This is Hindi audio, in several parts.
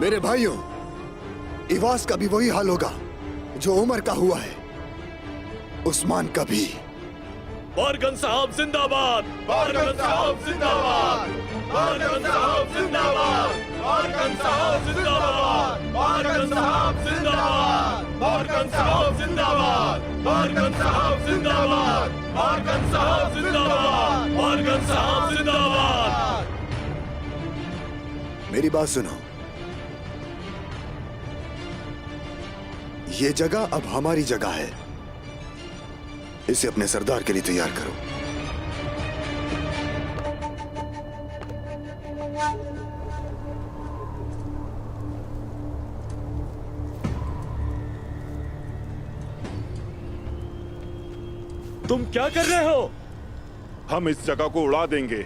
मेरे भाइयों, इवास का भी वही हाल होगा जो उमर का हुआ है, उस्मान का भी। बारगन साहब जिंदाबाद, बारगन साहब जिंदाबाद, बारगन साहब जिंदाबाद, बारगन साहब जिंदाबाद, बारगन साहब जिंदाबाद, बारगन साहब जिंदाबाद, बारगन साहब जिंदाबाद, बारगन साहब जिंदाबाद, बारगन साहब जिंदाबाद। मेरी बात सुनो, ये जगह अब हमारी जगह है। इसे अपने सरदार के लिए तैयार करो। तुम क्या कर रहे हो? हम इस जगह को उड़ा देंगे।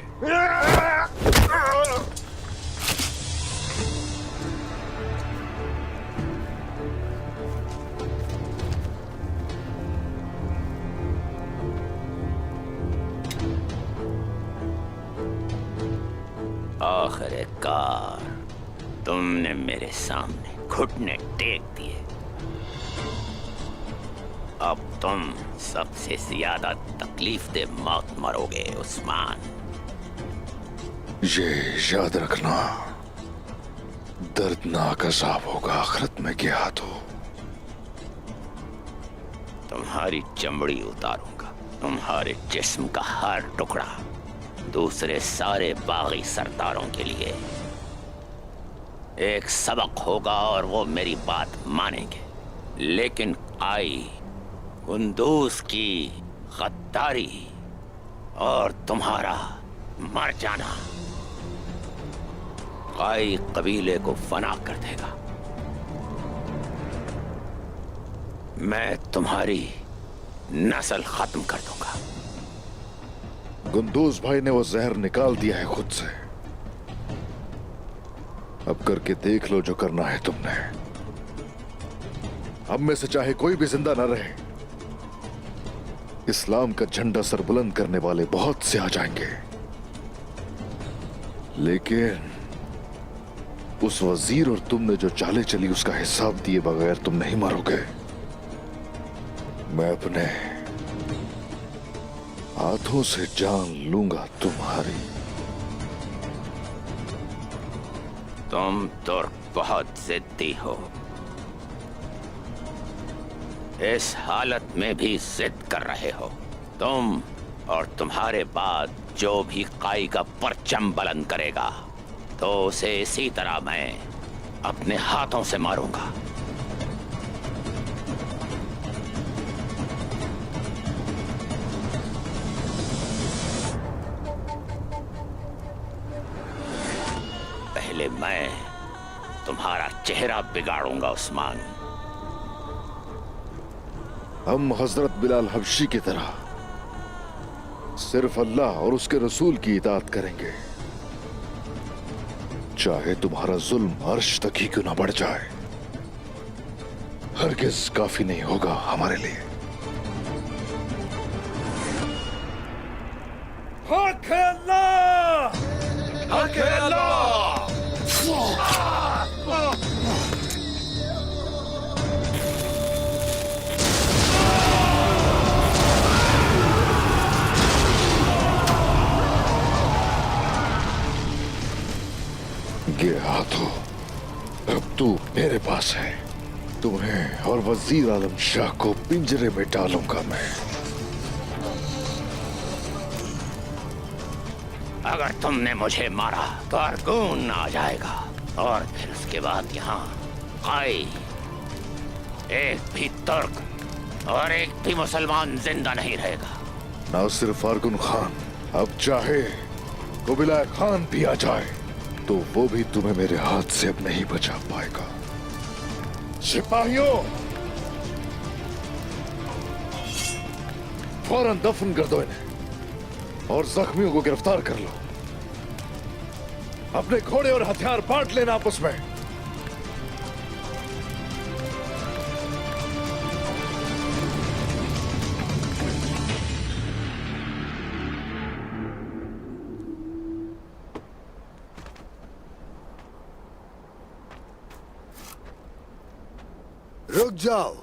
आखिरकार तुमने मेरे सामने घुटने टेक दिए। अब तुम सबसे ज्यादा तकलीफ दे मौत मरोगे उस्मान। ये याद रखना, दर्दनाक अज़ाब होगा आखिरत में के हाथों। तुम्हारी चमड़ी उतारूंगा, तुम्हारे जिस्म का हर टुकड़ा दूसरे सारे बागी सरदारों के लिए एक सबक होगा और वो मेरी बात मानेंगे। लेकिन आई कुंदूज की गद्दारी और तुम्हारा मर जाना आई कबीले को फना कर देगा। मैं तुम्हारी नस्ल खत्म कर दूंगा। कुंदूज भाई ने वो जहर निकाल दिया है खुद से। अब करके देख लो जो करना है तुमने। हम में से चाहे कोई भी जिंदा ना रहे, इस्लाम का झंडा सर बुलंद करने वाले बहुत से आ जाएंगे, लेकिन उस वजीर और तुमने जो चाले चली उसका हिसाब दिए बगैर तुम नहीं मरोगे। मैं अपने हाथों से जान लूंगा तुम्हारी। तुम तुर्क बहुत जिद्दी हो। इस हालत में भी जिद कर रहे हो। तुम और तुम्हारे बाद जो भी काई का परचम बुलंद करेगा तो उसे इसी तरह मैं अपने हाथों से मारूंगा। पहले मैं तुम्हारा चेहरा बिगाड़ूंगा उस्मान। हम हजरत बिलाल हबशी की तरह सिर्फ अल्लाह और उसके रसूल की इताअत करेंगे, चाहे तुम्हारा जुल्म अर्श तक ही क्यों ना बढ़ जाए। हरगिज काफी नहीं होगा हमारे लिए। हक है अल्लाह, हक है अल्लाह। ये हाथों, अब तू मेरे पास है। तुम्हें और वजीर आलम शाह को पिंजरे में डालूंगा मैं। अगर तुमने मुझे मारा तो अर्गून आ जाएगा और फिर उसके बाद यहाँ काई, एक भी तुर्क और एक भी मुसलमान जिंदा नहीं रहेगा। ना सिर्फ अर्गुन खान, अब चाहे कुबिला खान भी आ जाए तो वो भी तुम्हें मेरे हाथ से अब नहीं बचा पाएगा। सिपाहियों, फौरन दफन कर दो इन्हें और जख्मियों को गिरफ्तार कर लो। अपने घोड़े और हथियार बांट लेना आपस में। रुक जाओ।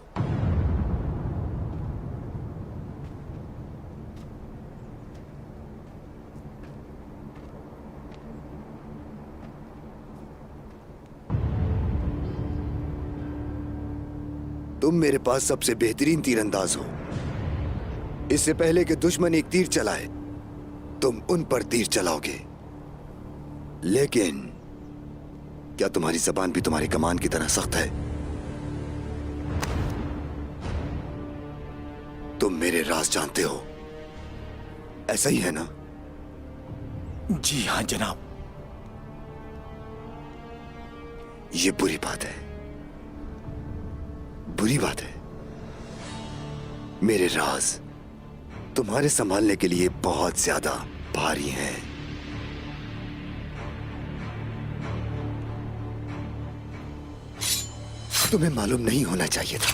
तुम मेरे पास सबसे बेहतरीन तीरंदाज हो। इससे पहले कि दुश्मन एक तीर चलाए, तुम उन पर तीर चलाओगे। लेकिन क्या तुम्हारी जबान भी तुम्हारी कमान की तरह सख्त है? तुम मेरे राज जानते हो, ऐसा ही है ना? जी हाँ जनाब। ये बुरी बात है, बुरी बात है। मेरे राज तुम्हारे संभालने के लिए बहुत ज्यादा भारी हैं। तुम्हें मालूम नहीं होना चाहिए था,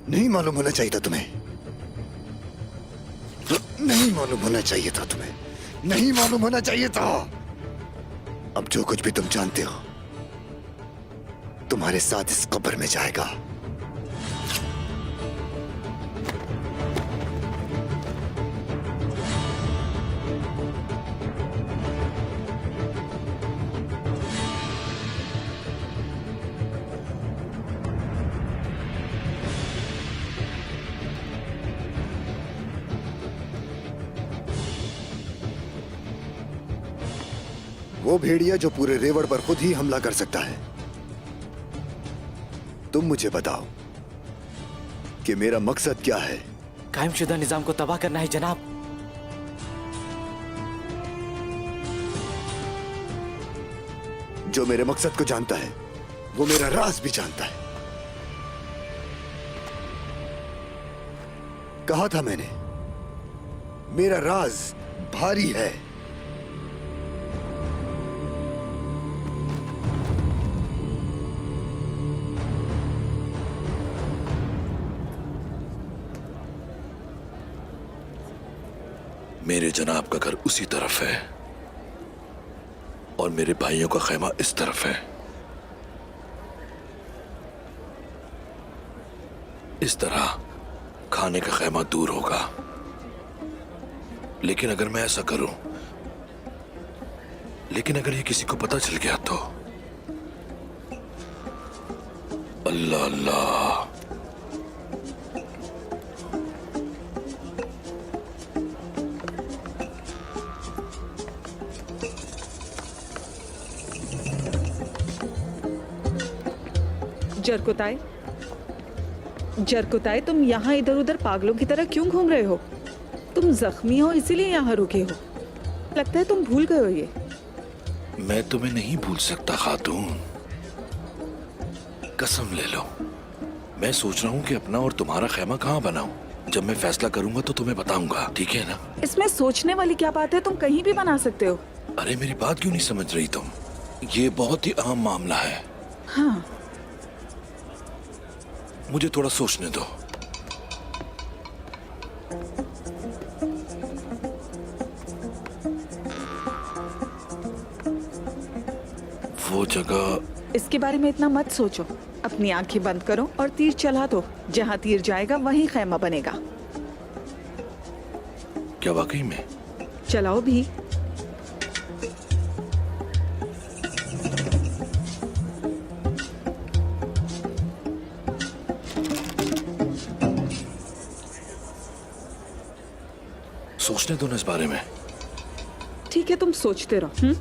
नहीं मालूम होना चाहिए था तुम्हें, नहीं मालूम होना चाहिए था तुम्हें, नहीं मालूम होना चाहिए था। अब जो कुछ भी तुम जानते हो तुम्हारे साथ इस कब्र में जाएगा। वो भेड़िया जो पूरे रेवड़ पर खुद ही हमला कर सकता है। तुम मुझे बताओ कि मेरा मकसद क्या है? कायमशुदा निजाम को तबाह करना है जनाब। जो मेरे मकसद को जानता है वो मेरा राज भी जानता है। कहा था मैंने, मेरा राज भारी है। मेरे जनाब का घर उसी तरफ है और मेरे भाइयों का खैमा इस तरफ है। इस तरह खाने का खैमा दूर होगा। लेकिन अगर मैं ऐसा करूं, लेकिन अगर ये किसी को पता चल गया तो अल्लाह अल्लाह। जरकुताई, जरकुताई, तुम यहाँ इधर उधर पागलों की तरह क्यों घूम रहे हो? तुम जख्मी हो इसीलिए यहाँ रुके हो। लगता है तुम भूल गए हो ये। मैं तुम्हें नहीं भूल सकता खातून, कसम ले लो। मैं सोच रहा हूँ कि अपना और तुम्हारा खैमा कहाँ बनाऊं। जब मैं फैसला करूंगा तो तुम्हें बताऊंगा, ठीक है ना? इसमें सोचने वाली क्या बात है? तुम कहीं भी बना सकते हो। अरे मेरी बात क्यों नहीं समझ रही तुम? ये बहुत ही अहम मामला है। हाँ, मुझे थोड़ा सोचने दो। वो जगह, इसके बारे में इतना मत सोचो। अपनी आंखें बंद करो और तीर चला दो। जहाँ तीर जाएगा वहीं खैमा बनेगा। क्या वाकई में? चलाओ भी। सोचने दो ना इस बारे में। ठीक है, तुम सोचते रहो।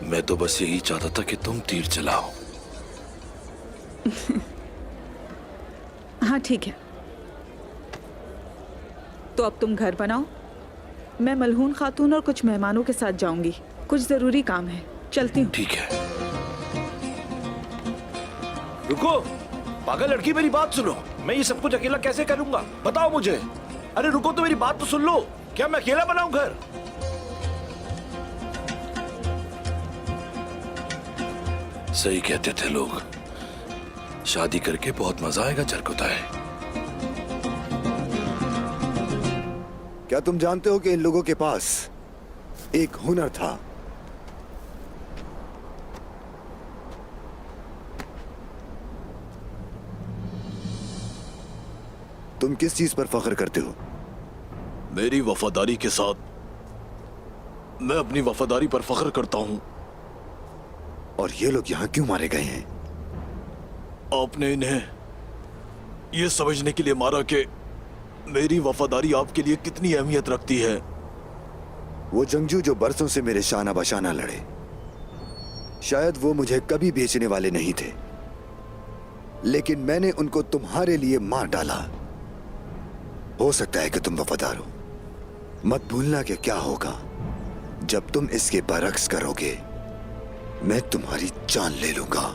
मैं तो बस यही चाहता था कि तुम तीर चलाओ। हाँ ठीक है, तो अब तुम घर बनाओ। मैं मलहून खातून और कुछ मेहमानों के साथ जाऊंगी। कुछ जरूरी काम है, चलती हूँ। ठीक है। रुको, पागल लड़की, मेरी बात सुनो। मैं ये सब कुछ अकेला कैसे करूंगा, बताओ मुझे। अरे रुको तो मेरी बात तो सुन लो। क्या मैं अकेला बनाऊं घर? सही कहते थे लोग, शादी करके बहुत मजा आएगा जरकुताई। क्या तुम जानते हो कि इन लोगों के पास एक हुनर था? तुम किस चीज पर फख्र करते हो? मेरी वफादारी के साथ मैं अपनी वफादारी पर फख्र करता हूं। और ये लोग यहां क्यों मारे गए हैं? आपने इन्हें यह समझने के लिए मारा कि मेरी वफादारी आपके लिए कितनी अहमियत रखती है। वो जंगजू जो बरसों से मेरे शाना बशाना लड़े, शायद वो मुझे कभी बेचने वाले नहीं थे, लेकिन मैंने उनको तुम्हारे लिए मार डाला। हो सकता है कि तुम वफादार हो। मत भूलना कि क्या होगा जब तुम इसके बरक्स करोगे। मैं तुम्हारी जान ले लूंगा।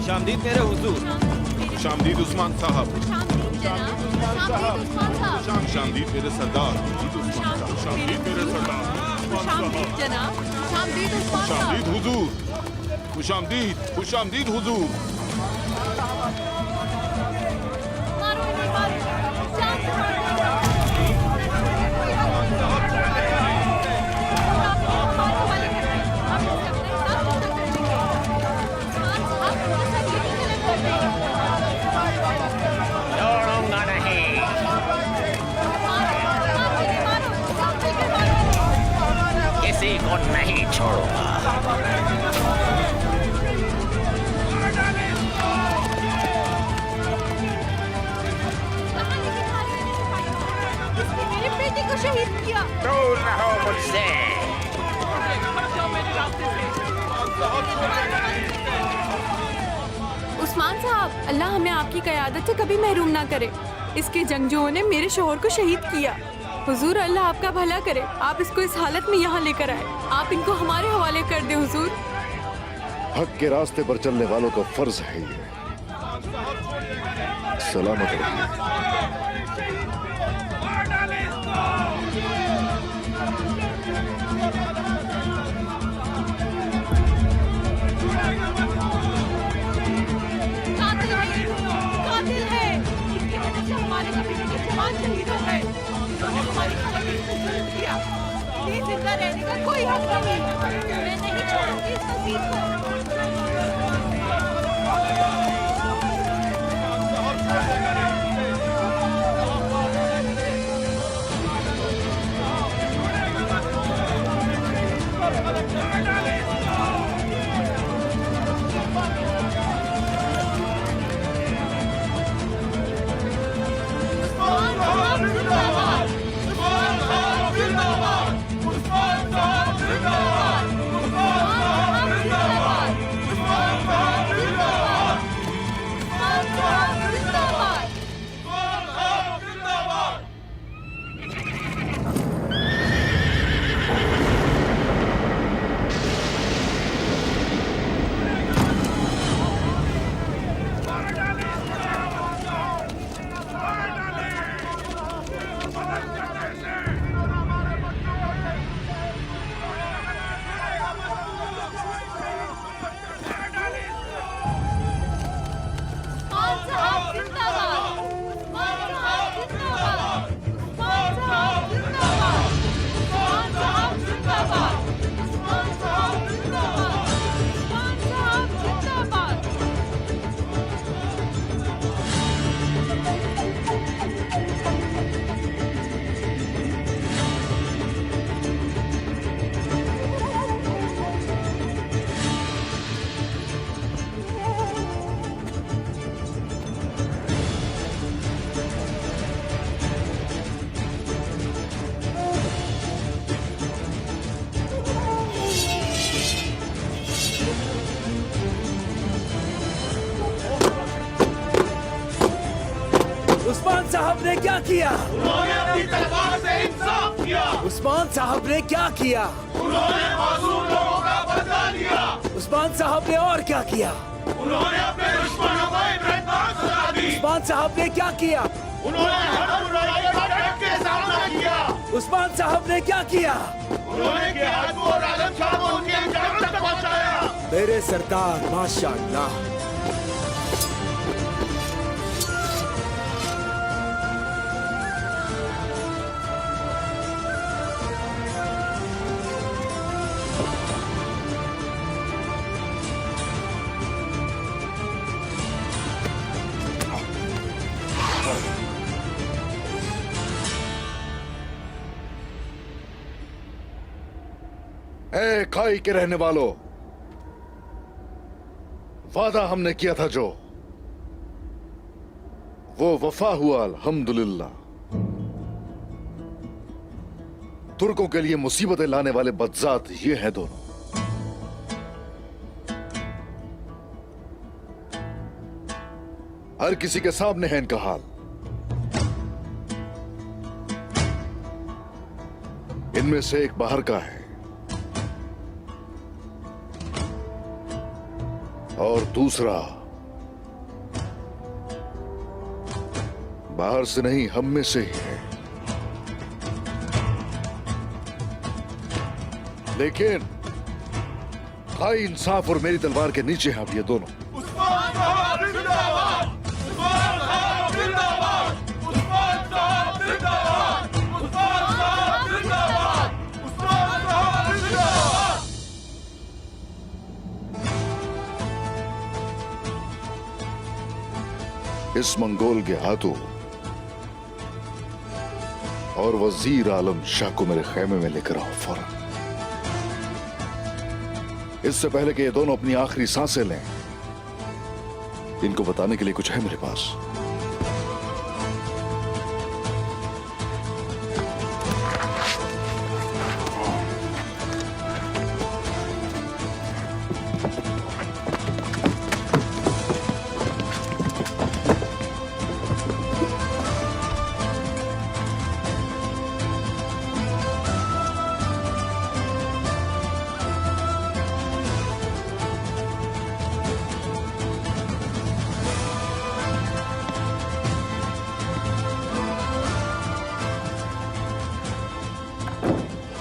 खुशामदीद मेरे हुजूर। खुशामदीद उस्मान साहब। खुशामदीद मेरे सरदार। खुशामदीद मेरे सरदार। खुशामदीद हुजूर। खुशामदीद हुजूर। छोड़ूंगा नहीं। किसी को नहीं छोड़ूंगा। मेरे बेटे को शहीद किया। दूर रहो मुझसे। उस्मान साहब, अल्लाह हमें आपकी क़यादत से कभी महरूम ना करे। इसके जंगजुओं ने मेरे शोहर को शहीद किया। हुजूर, अल्लाह आपका भला करे। आप इसको इस हालत में यहाँ लेकर आए। आप इनको हमारे हवाले कर दे हुजूर। हक के रास्ते पर चलने वालों का फर्ज है ये। सलामत रहिए। कातिल है। इसकी वजह से हमारे कबीले के जवान शहीद हो गए। उन्होंने हमारी कबीले को जुल्म किया। ये जिंदा रहने का कोई हक नहीं। मैं नहीं छोड़ूंगी इस नसीब को। ने क्या किया? उन्होंने अपनी तलवार से इंसाफ किया। उस्मान साहब ने क्या किया? उन्होंने मासूम लोगों का बदला लिया। उस्मान साहब ने और क्या किया? उन्होंने अपने दुश्मनों को इब्रतनाक सजा दी। उस्मान साहब ने क्या किया? उन्होंने हर बुराई का डट के सामना किया। उस्मान साहब ने क्या किया? उन्होंने गियाथू और आलम शाह को उनके अंजाम तक पहुंचाया। मेरे सरदार माशाअल्लाह। ए खाई के रहने वालों, वादा हमने किया था जो, वो वफा हुआ अल्हम्दुलिल्लाह। तुर्कों के लिए मुसीबतें लाने वाले बदजात ये हैं दोनों। हर किसी के सामने है इनका हाल। इनमें से एक बाहर का है और दूसरा बाहर से नहीं, हम में से ही है। लेकिन खाई इंसाफ और मेरी तलवार के नीचे हैं अब ये दोनों। उस्मान साहब जिंदाबाद! उस्मान साहब जिंदाबाद! उस्मान साहब जिंदाबाद! उस्मान साहब जिंदाबाद! उस्मान साहब जिंदाबाद! इस मंगोल के हाथों और वजीर आलम शाह को मेरे खेमे में लेकर आओ फौरन। इससे पहले कि ये दोनों अपनी आखिरी सांसें लें, इनको बताने के लिए कुछ है मेरे पास।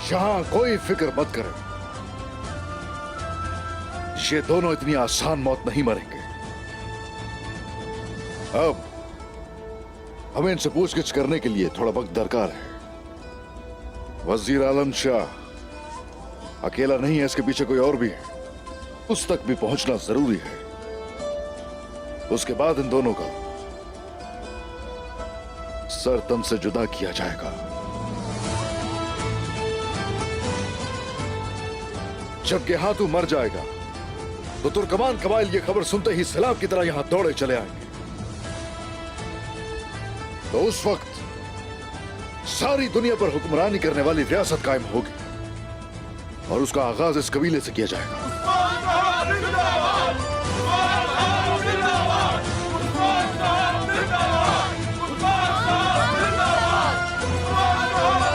यहां कोई फिक्र मत करें, ये दोनों इतनी आसान मौत नहीं मरेंगे। अब हमें इनसे पूछगिछ करने के लिए थोड़ा वक्त दरकार है। वजीर आलम शाह अकेला नहीं है, इसके पीछे कोई और भी है, उस तक भी पहुंचना जरूरी है। उसके बाद इन दोनों का सर तन से जुदा किया जाएगा। जब गेहातू मर जाएगा तो तुर्कमान कबाइल ये खबर सुनते ही सैलाब की तरह यहां दौड़े चले आएंगे। तो उस वक्त सारी दुनिया पर हुक्मरानी करने वाली रियासत कायम होगी और उसका आगाज इस कबीले से किया जाएगा। उस्मान साहब जिंदाबाद! उस्मान साहब जिंदाबाद! उस्मान साहब जिंदाबाद! उस्मान साहब जिंदाबाद! उस्मान साहब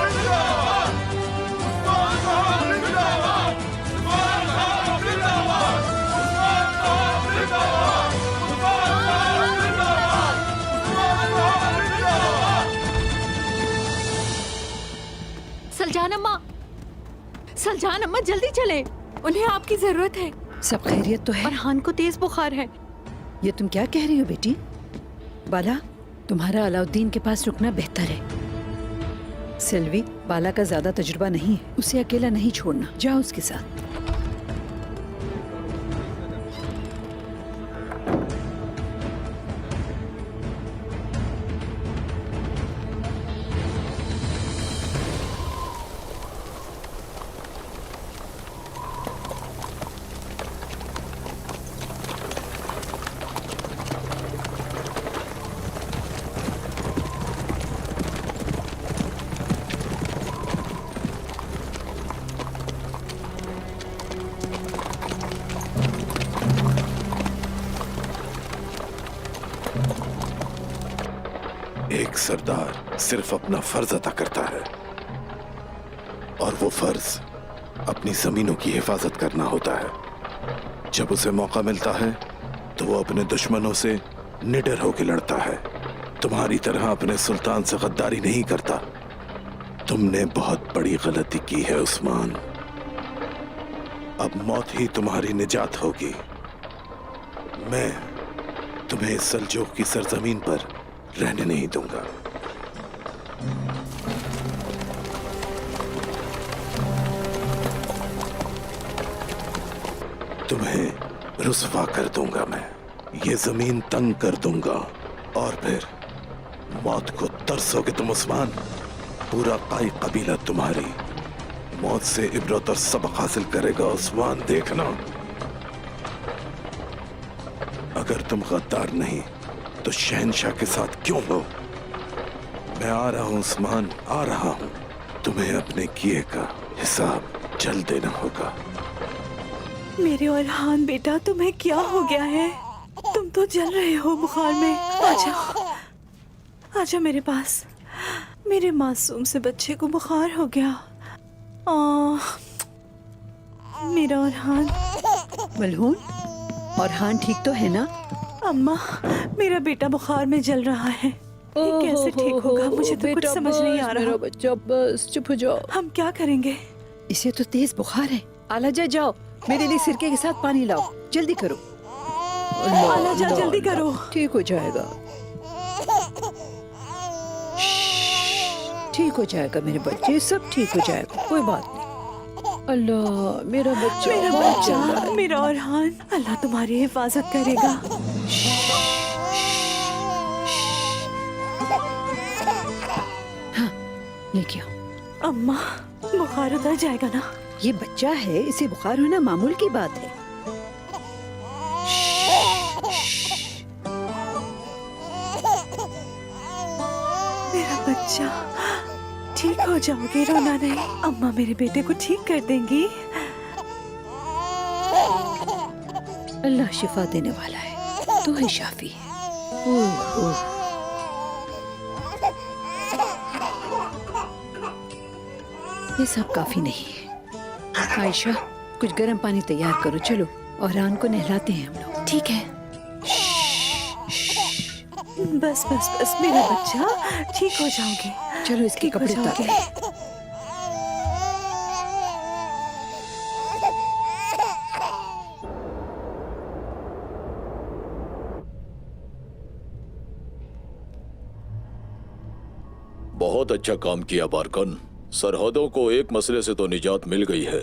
जिंदाबाद! उस्मान साहब जिंदाबाद! उस्मान साहब जिंदाबाद! उस्मान साहब जिंदाबाद! उस्मान साहब जिंदाबाद! उस्मान साहब जिंदाबाद! सलजान अम्मा, सलजान अम्मा जल्दी चले, उन्हें आपकी जरूरत है। सब खैरियत तो है? और हान को तेज बुखार है। ये तुम क्या कह रही हो बेटी? बाला, तुम्हारा अलाउद्दीन के पास रुकना बेहतर है। सिल्वी, बाला का ज्यादा तजुर्बा नहीं है, उसे अकेला नहीं छोड़ना, जाओ उसके साथ। सरदार सिर्फ अपना फर्ज अदा करता है, और वो फर्ज अपनी जमीनों की हिफाजत करना होता है। जब उसे मौका मिलता है तो वो अपने दुश्मनों से निडर होकर लड़ता है। तुम्हारी तरह अपने सुल्तान से गद्दारी नहीं करता। तुमने बहुत बड़ी गलती की है उस्मान। अब मौत ही तुम्हारी निजात होगी। मैं तुम्हें इस सल्जूक की सरजमीन पर रहने नहीं दूंगा। तुम्हें रुस्वा कर दूंगा मैं, ये जमीन तंग कर दूंगा, और फिर मौत को तरसोगे तुम उस्मान। पूरा काई कबीला तुम्हारी मौत से इबरत और सबक हासिल करेगा उस्मान, देखना। अगर तुम गद्दार नहीं तो शहनशाह के साथ क्यों हो? मैं आ रहा हूं उस्मान, आ रहा हूं। तुम्हें अपने किए का हिसाब जल्द देना होगा। मेरे औरहान बेटा, तुम्हें क्या हो गया है? तुम तो जल रहे हो बुखार में। आजा, आजा मेरे पास। मेरे मासूम से बच्चे को बुखार हो गया। मेरा औरहान। मलहून, औरहान ठीक तो है ना? अम्मा, मेरा बेटा बुखार में जल रहा है। ये कैसे ठीक होगा? मुझे तो कुछ समझ नहीं आ रहा। बच्चा बस चुप हो जाओ। हम क्या करेंगे? इसे तो तेज बुखार है। आलाजा जाओ, मेरे लिए सिरके के साथ पानी लाओ, जल्दी करो। आलाजा जल्दी करो। ठीक हो जाएगा, ठीक हो जाएगा मेरे बच्चे, सब ठीक हो जाएगा, कोई बात नहीं। अल्लाह, मेरा बच्चा, मेरा बच्चा, मेरा औरहान, अल्लाह तुम्हारी हिफाजत करेगा। हाँ, लेके आओ। अम्मा, बुखार उतर जाएगा ना? ये बच्चा है, इसे बुखार होना मामूल की बात है। मेरा बच्चा, ठीक हो जाओगे, रोना नहीं। अम्मा मेरे बेटे को ठीक कर देंगी। अल्लाह शिफा देने वाला है, तू ही शाफी है। ये सब काफी नहीं है। आयशा, कुछ गर्म पानी तैयार करो, चलो, और रान को नहलाते हैं हम लोग। ठीक है। बस बस बस मेरा बच्चा, ठीक हो जाओगे। चलो, इसके ठीक हो कपड़े जाओगे। उतारो। बहुत अच्छा काम किया बारकन। सरहदों को एक मसले से तो निजात मिल गई है,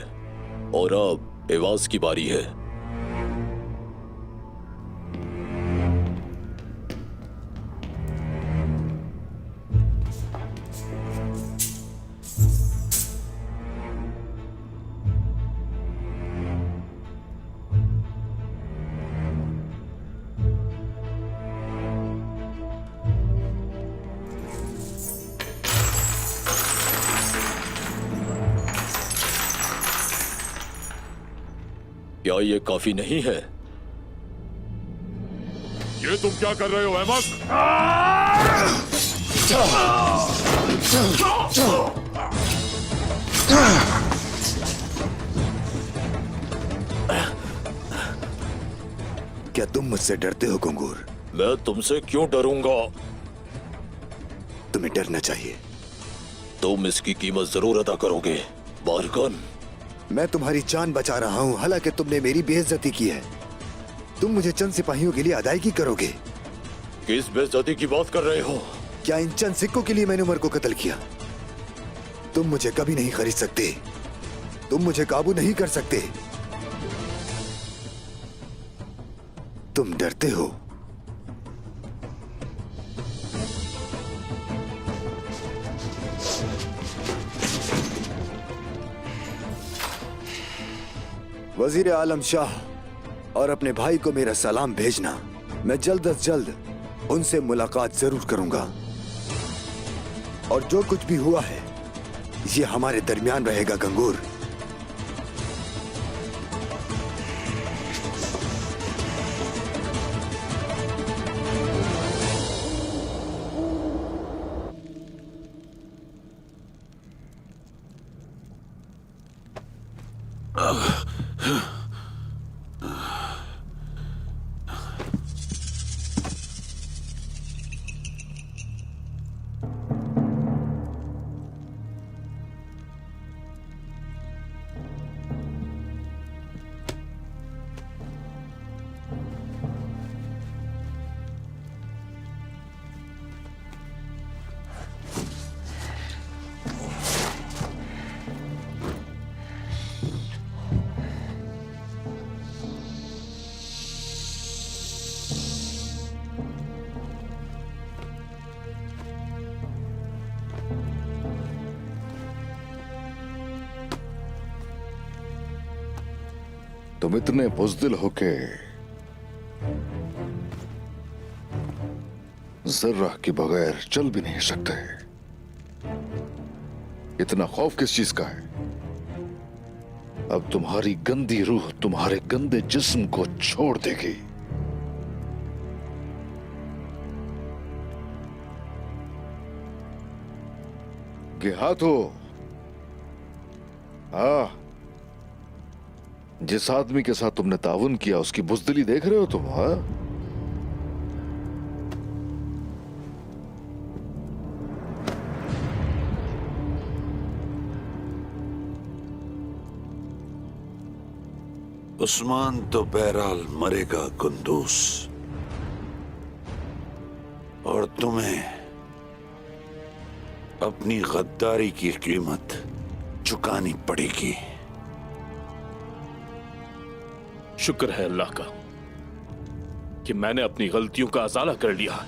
और अब एवाज की बारी है। क्या ये काफी नहीं है? ये तुम क्या कर रहे हो अहमद? क्या तुम मुझसे डरते हो गंगूर? मैं तुमसे क्यों डरूंगा? तुम्हें डरना चाहिए। तुम इसकी कीमत जरूर अदा करोगे बारकन। मैं तुम्हारी जान बचा रहा हूं, हालांकि तुमने मेरी बेइज्जती की है। तुम मुझे चंद सिपाहियों के लिए अदायगी करोगे? किस बेइज्जती की बात कर रहे हो? क्या इन चंद सिक्कों के लिए मैंने उमर को कत्ल किया? तुम मुझे कभी नहीं खरीद सकते, तुम मुझे काबू नहीं कर सकते। तुम डरते हो। वजीर आलम शाह और अपने भाई को मेरा सलाम भेजना। मैं जल्द अज जल्द उनसे मुलाकात जरूर करूंगा, और जो कुछ भी हुआ है ये हमारे दरमियान रहेगा गंगूर। तुम इतने बुज़दिल होके जर्रा के बगैर चल भी नहीं सकते। इतना खौफ किस चीज का है? अब तुम्हारी गंदी रूह तुम्हारे गंदे जिस्म को छोड़ देगी। के हाथों, हाँ, जिस आदमी के साथ तुमने ताउन किया उसकी बुज़दिली देख रहे हो तुम? हाँ, उस्मान तो बहरहाल मरेगा कुंदूस, और तुम्हें अपनी गद्दारी की कीमत चुकानी पड़ेगी। शुक्र है अल्लाह का कि मैंने अपनी गलतियों का अजाला कर लिया है,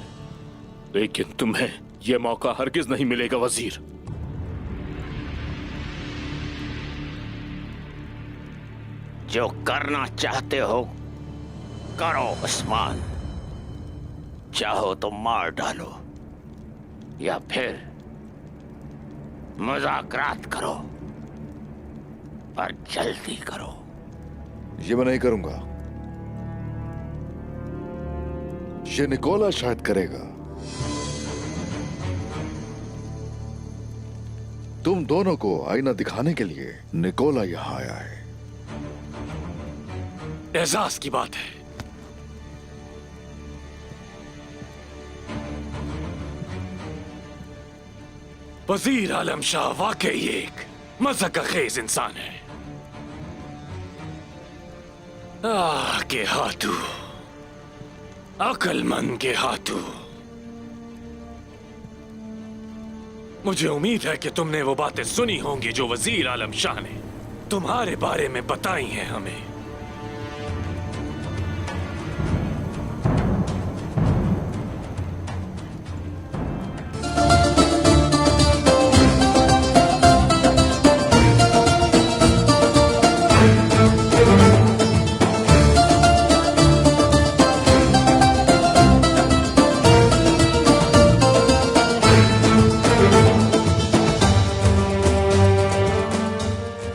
लेकिन तुम्हें यह मौका हरगिज नहीं मिलेगा वजीर। जो करना चाहते हो करो उस्मान, चाहो तो मार डालो या फिर मुज़ाकरात करो, पर जल्दी करो। ये मैं नहीं करूंगा, ये निकोला शायद करेगा। तुम दोनों को आईना दिखाने के लिए निकोला यहां आया है। एजाज की बात है। वजीर आलम शाह वाकई एक मज़ाक खेज इंसान है। के हाथू, अक्लमंद के हाथू, मुझे उम्मीद है कि तुमने वो बातें सुनी होंगी जो वजीर आलम शाह ने तुम्हारे बारे में बताई हैं हमें।